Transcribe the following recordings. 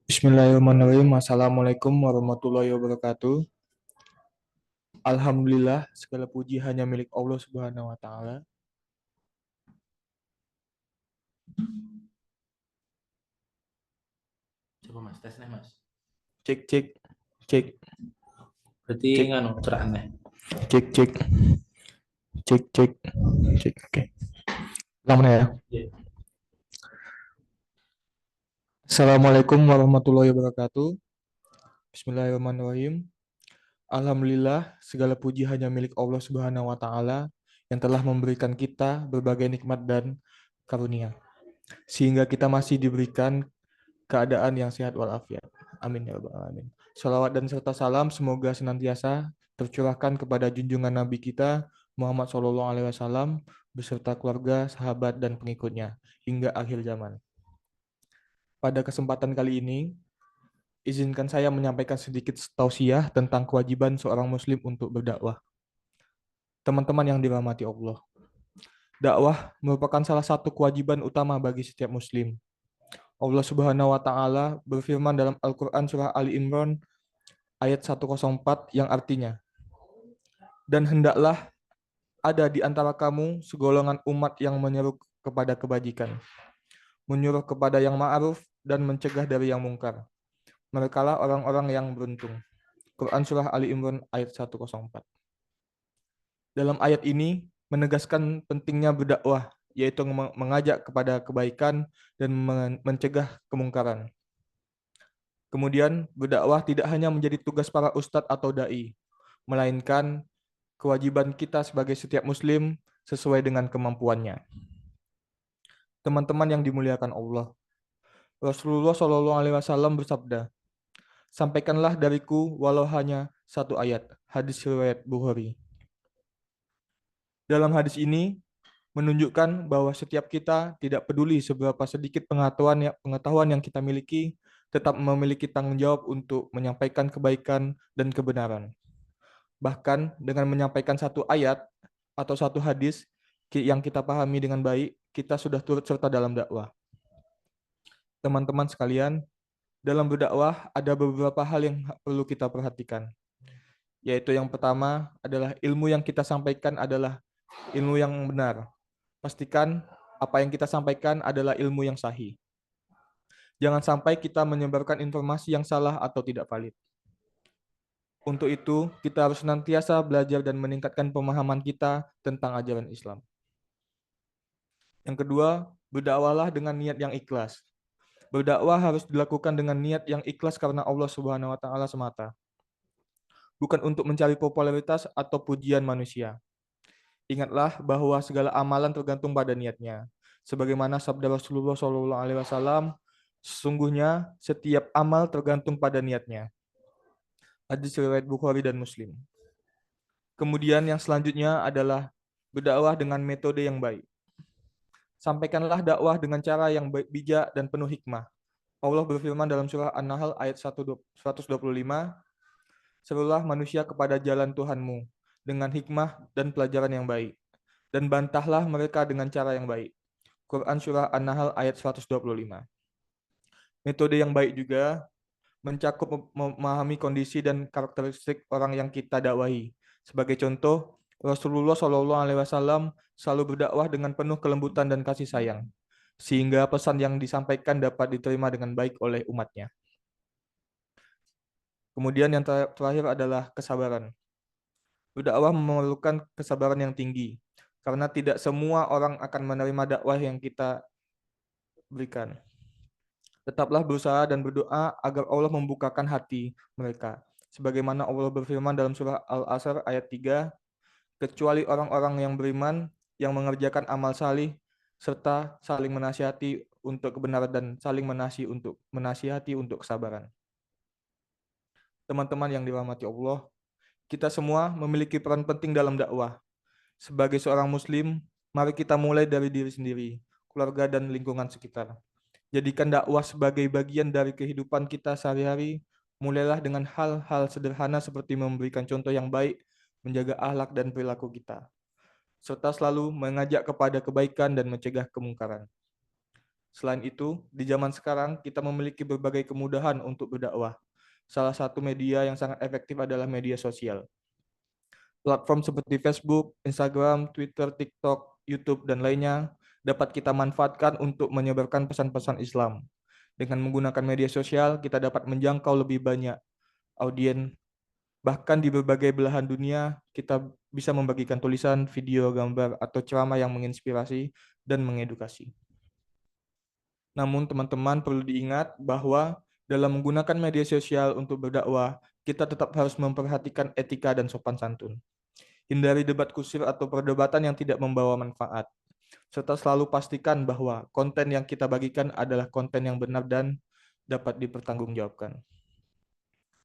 Bismillahirrahmanirrahim. Assalamualaikum warahmatullahi wabarakatuh. Alhamdulillah, segala puji hanya milik Allah Subhanahu wa taala. Coba mas, tes nih mas. Cek cek cek Berarti cek nganu ceramah. cek cek cek cek cek. Oke. Lama ya. Iya. Assalamualaikum warahmatullahi wabarakatuh. Bismillahirrahmanirrahim. Alhamdulillah, segala puji hanya milik Allah Subhanahu wa taala yang telah memberikan kita berbagai nikmat dan karunia sehingga kita masih diberikan keadaan yang sehat walafiat. Amin ya rabbal alamin. Salawat dan serta salam semoga senantiasa tercurahkan kepada junjungan Nabi kita Muhammad SAW beserta keluarga, sahabat dan pengikutnya hingga akhir zaman. Pada kesempatan kali ini, izinkan saya menyampaikan sedikit tausiah tentang kewajiban seorang muslim untuk berdakwah. Teman-teman yang dirahmati Allah, dakwah merupakan salah satu kewajiban utama bagi setiap muslim. Allah Subhanahu wa taala berfirman dalam Al-Qur'an surah Ali Imran ayat 104 yang artinya, dan hendaklah ada di antara kamu segolongan umat yang menyeru kepada kebajikan, menyuruh kepada yang ma'ruf dan mencegah dari yang mungkar. Merekalah orang-orang yang beruntung. Quran surah Ali Imran ayat 104. Dalam ayat ini menegaskan pentingnya berdakwah, yaitu mengajak kepada kebaikan dan mencegah kemungkaran. Kemudian, berdakwah tidak hanya menjadi tugas para ustadz atau dai, melainkan kewajiban kita sebagai setiap muslim sesuai dengan kemampuannya. Teman-teman yang dimuliakan Allah, Rasulullah SAW bersabda, sampaikanlah dariku walau hanya satu ayat. Hadis riwayat Bukhari. Dalam hadis ini menunjukkan bahwa setiap kita tidak peduli seberapa sedikit pengetahuan yang kita miliki, tetap memiliki tanggung jawab untuk menyampaikan kebaikan dan kebenaran. Bahkan dengan menyampaikan satu ayat atau satu hadis yang kita pahami dengan baik, kita sudah turut serta dalam dakwah. Teman-teman sekalian, dalam berdakwah ada beberapa hal yang perlu kita perhatikan. Yaitu yang pertama adalah ilmu yang kita sampaikan adalah ilmu yang benar. Pastikan apa yang kita sampaikan adalah ilmu yang sahih. Jangan sampai kita menyebarkan informasi yang salah atau tidak valid. Untuk itu, kita harus senantiasa belajar dan meningkatkan pemahaman kita tentang ajaran Islam. Yang kedua, berdakwahlah dengan niat yang ikhlas. Berdakwah harus dilakukan dengan niat yang ikhlas karena Allah Subhanahu wa taala semata, bukan untuk mencari popularitas atau pujian manusia. Ingatlah bahwa segala amalan tergantung pada niatnya. Sebagaimana sabda Rasulullah SAW, sesungguhnya setiap amal tergantung pada niatnya. Hadis riwayat Bukhari dan Muslim. Kemudian yang selanjutnya adalah berdakwah dengan metode yang baik. Sampaikanlah dakwah dengan cara yang bijak dan penuh hikmah. Allah berfirman dalam surah An-Nahl ayat 125, serulah manusia kepada jalan Tuhanmu dengan hikmah dan pelajaran yang baik, dan bantahlah mereka dengan cara yang baik. Quran surah An-Nahl ayat 125. Metode yang baik juga mencakup memahami kondisi dan karakteristik orang yang kita dakwahi. Sebagai contoh, Rasulullah SAW selalu berdakwah dengan penuh kelembutan dan kasih sayang, sehingga pesan yang disampaikan dapat diterima dengan baik oleh umatnya. Kemudian yang terakhir adalah kesabaran. Berdakwah memerlukan kesabaran yang tinggi, karena tidak semua orang akan menerima dakwah yang kita berikan. Tetaplah berusaha dan berdoa agar Allah membukakan hati mereka. Sebagaimana Allah berfirman dalam surah Al-Asr ayat 3, kecuali orang-orang yang beriman, yang mengerjakan amal salih, serta saling menasihati untuk kebenaran dan saling menasihati untuk kesabaran. Teman-teman yang dirahmati Allah, kita semua memiliki peran penting dalam dakwah. Sebagai seorang muslim, mari kita mulai dari diri sendiri, keluarga dan lingkungan sekitar. Jadikan dakwah sebagai bagian dari kehidupan kita sehari-hari. Mulailah dengan hal-hal sederhana seperti memberikan contoh yang baik, menjaga akhlak dan perilaku kita, serta selalu mengajak kepada kebaikan dan mencegah kemungkaran. Selain itu, di zaman sekarang kita memiliki berbagai kemudahan untuk berdakwah. Salah satu media yang sangat efektif adalah media sosial. Platform seperti Facebook, Instagram, Twitter, TikTok, YouTube, dan lainnya dapat kita manfaatkan untuk menyebarkan pesan-pesan Islam. Dengan menggunakan media sosial, kita dapat menjangkau lebih banyak audiens. Bahkan di berbagai belahan dunia, kita bisa membagikan tulisan, video, gambar, atau ceramah yang menginspirasi dan mengedukasi. Namun teman-teman perlu diingat bahwa dalam menggunakan media sosial untuk berdakwah, kita tetap harus memperhatikan etika dan sopan santun. Hindari debat kusir atau perdebatan yang tidak membawa manfaat, serta selalu pastikan bahwa konten yang kita bagikan adalah konten yang benar dan dapat dipertanggungjawabkan.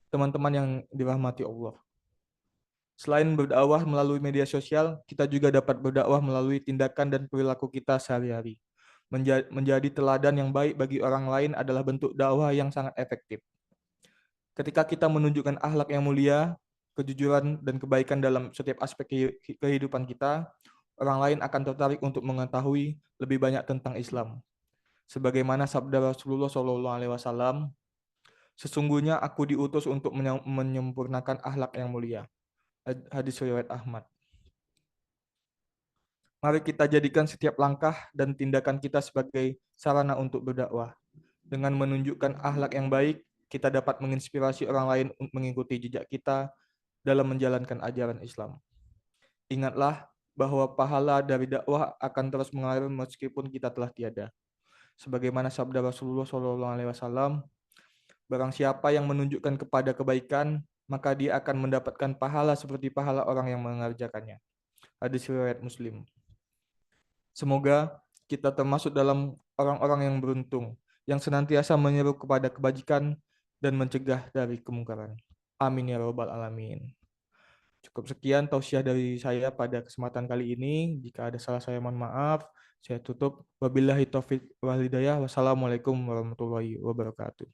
Teman-teman yang dirahmati Allah, selain berdakwah melalui media sosial, kita juga dapat berdakwah melalui tindakan dan perilaku kita sehari-hari. Menjadi teladan yang baik bagi orang lain adalah bentuk dakwah yang sangat efektif. Ketika kita menunjukkan akhlak yang mulia, kejujuran, dan kebaikan dalam setiap aspek kehidupan kita, orang lain akan tertarik untuk mengetahui lebih banyak tentang Islam. Sebagaimana sabda Rasulullah SAW, sesungguhnya aku diutus untuk menyempurnakan akhlak yang mulia. Hadis riwayat Ahmad. Mari kita jadikan setiap langkah dan tindakan kita sebagai sarana untuk berdakwah. Dengan menunjukkan akhlak yang baik, kita dapat menginspirasi orang lain untuk mengikuti jejak kita dalam menjalankan ajaran Islam. Ingatlah bahwa pahala dari dakwah akan terus mengalir meskipun kita telah tiada. Sebagaimana sabda Rasulullah SAW, barang siapa yang menunjukkan kepada kebaikan, maka dia akan mendapatkan pahala seperti pahala orang yang mengerjakannya. Hadis riwayat Muslim. Semoga kita termasuk dalam orang-orang yang beruntung, yang senantiasa menyeru kepada kebajikan dan mencegah dari kemungkaran. Amin ya rabbal alamin. Cukup sekian tausiah dari saya pada kesempatan kali ini. Jika ada salah saya mohon maaf. Saya tutup. Wabillahi taufiq wal hidayah. Wassalamualaikum warahmatullahi wabarakatuh.